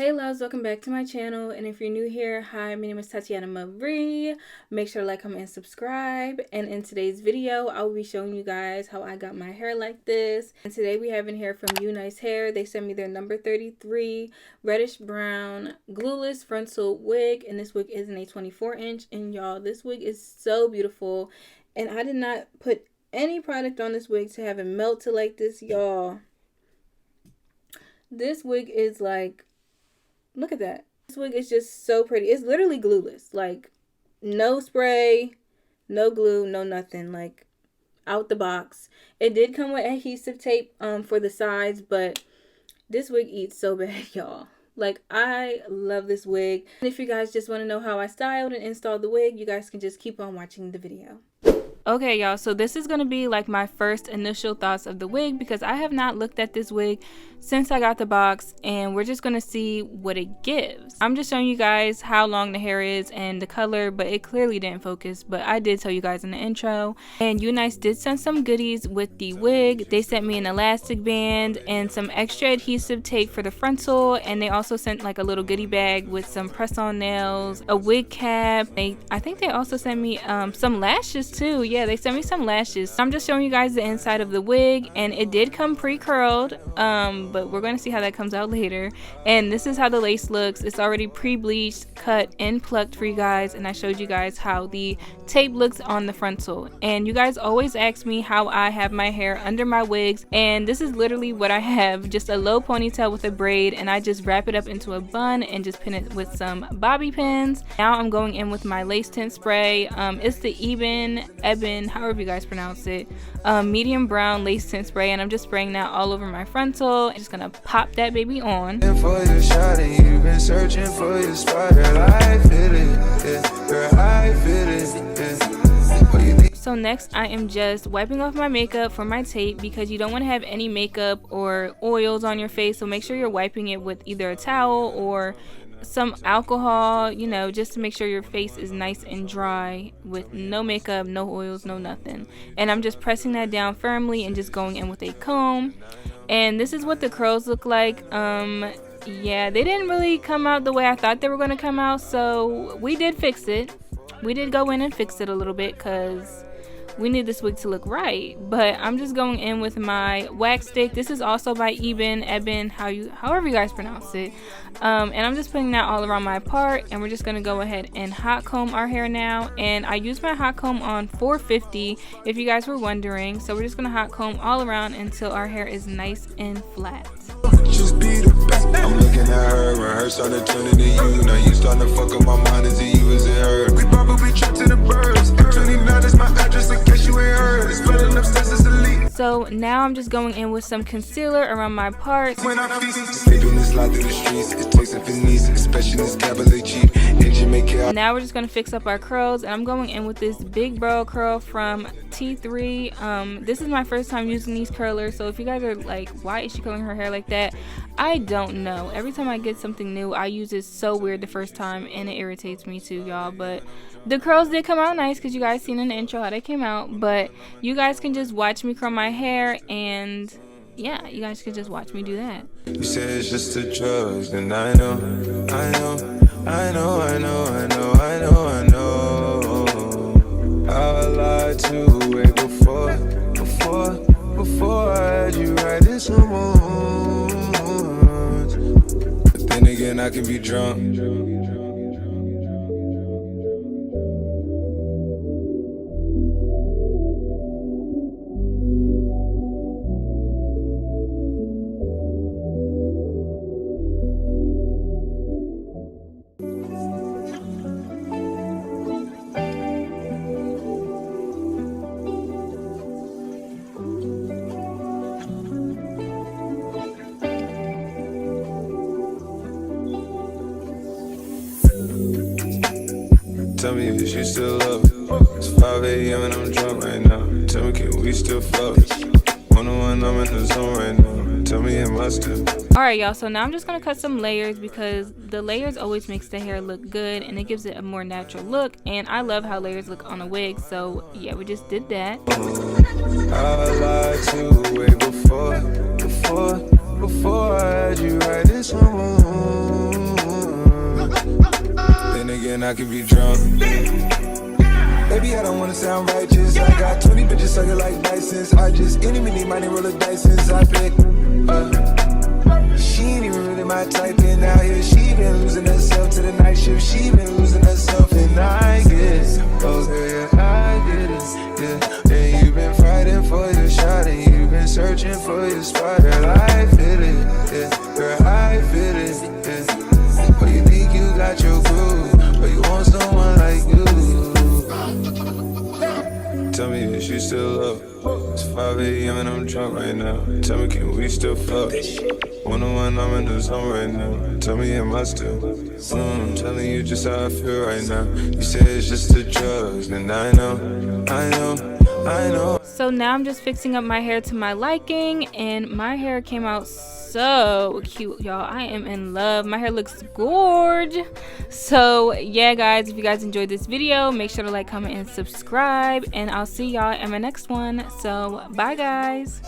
Hey loves, welcome back to my channel, and if you're new here, hi, my name is Tatiana Marie. Make sure to like, comment, and subscribe. And in today's video, I will be showing you guys how I got my hair like this. And today we have in here from Unice Hair. They sent me their number 33 reddish brown glueless frontal wig, and this wig is in a 24-inch. And y'all, this wig is so beautiful, and I did not put any product on this wig to have it melted like this, y'all. This wig is like, look at that. This wig is just so pretty. It's literally glueless. Like, no spray, no glue, no nothing. Like, out the box. It did come with adhesive tape for the sides, but this wig eats so bad, y'all. Like, I love this wig. And if you guys just want to know how I styled and installed the wig, you guys can just keep on watching the video. Okay, y'all, so this is going to be like my first initial thoughts of the wig because I have not looked at this wig since I got the box, and we're just going to see what it gives. I'm just showing you guys how long the hair is and the color, but it clearly didn't focus, but I did tell you guys in the intro. And Unice did send some goodies with the wig. They sent me an elastic band and some extra adhesive tape for the frontal, and they also sent like a little goodie bag with some press-on nails, a wig cap. I think they also sent me some lashes too. Yeah, they sent me some lashes. I'm just showing you guys the inside of the wig, and it did come pre-curled, but we're going to see how that comes out later. And this is how the lace looks. It's already pre-bleached, cut, and plucked for you guys, and I showed you guys how the tape looks on the frontal. And you guys always ask me how I have my hair under my wigs, and this is literally what I have. Just a low ponytail with a braid, and I just wrap it up into a bun and just pin it with some bobby pins. Now I'm going in with my lace tint spray. It's the Ebin, however you guys pronounce it, medium brown lace tint spray, and I'm just spraying that all over my frontal. I'm just gonna pop that baby on. For your shot, and you've been searching for your spot, girl, I feel it, yeah. Girl, I feel it, yeah. So next I am just wiping off my makeup for my tape because you don't want to have any makeup or oils on your face, so make sure you're wiping it with either a towel or some alcohol, you know, just to make sure your face is nice and dry with no makeup, no oils, no nothing. And I'm just pressing that down firmly and just going in with a comb. And this is what the curls look like. Yeah, they didn't really come out the way I thought they were going to come out, so we did fix it. We did go in and fix it a little bit because we need this wig to look right. But I'm just going in with my wax stick. This is also by Ebin, however you guys pronounce it. And I'm just putting that all around my part, and we're just gonna go ahead and hot comb our hair now. And I use my hot comb on 450 if you guys were wondering. So we're just gonna hot comb all around until our hair is nice and flat. Just be the best. I'm looking at her and her started turning to you. Now you starting to fuck up my mind. Is it you, is it her? We probably trapped in the birds. 29 is my address in case you ain't heard. It's running upstairs as a leak. So now I'm just going in with some concealer around my parts. When I feast, they doing this slide through the streets. It takes a finesse, especially this cabaret cheap. And Jamaica. Now we're just gonna fix up our curls, and I'm going in with this big bro curl from T3. This is my first time using these curlers, so if you guys are like, why is she curling her hair like that? I don't know. Every time I get something new, I use it so weird the first time, and it irritates me too, y'all. But the curls did come out nice because you guys seen in the intro how they came out. But you guys can just watch me curl my hair, and yeah, you guys can just watch me do that. You say it's just the drugs, and I know. I lied to way before I had you right this moment. But then again, I can be drunk. Tell me if you still love it. It's 5 a.m. and I'm drunk right now. Tell me, can we still fuck? 101, I'm in the zone right now. Tell me, am I still? Alright, y'all, so now I'm just going to cut some layers because the layers always makes the hair look good and it gives it a more natural look. And I love how layers look on a wig, so yeah, we just did that. I lied to way before I had you right this moment. and I can be drunk. Baby, I don't wanna sound righteous. I got 20 bitches sucking like license. I just any mini money roll a dice since I picked. She ain't even really my type, and out here she been losing herself to the night shift. She been losing herself, and I get it. Oh yeah, I get it. Yeah, and you been fighting for your shot, and you been searching for your spot. Girl, I feel it. Yeah, girl, I feel it. Yeah. Oh, you think you got your groove, but you want someone like you. Tell me, is you still up? It's 5 a.m. and I'm drunk right now. Tell me, can we still fuck? 101, I'm in the zone right now. Tell me, am I still? I'm telling you just how I feel right now. You say it's just the drugs, and I know. So now I'm just fixing up my hair to my liking, and my hair came out so cute, y'all. I am in love. My hair looks gorgeous. So yeah, guys, if you guys enjoyed this video, make sure to like, comment, and subscribe, and I'll see y'all in my next one. So bye, guys.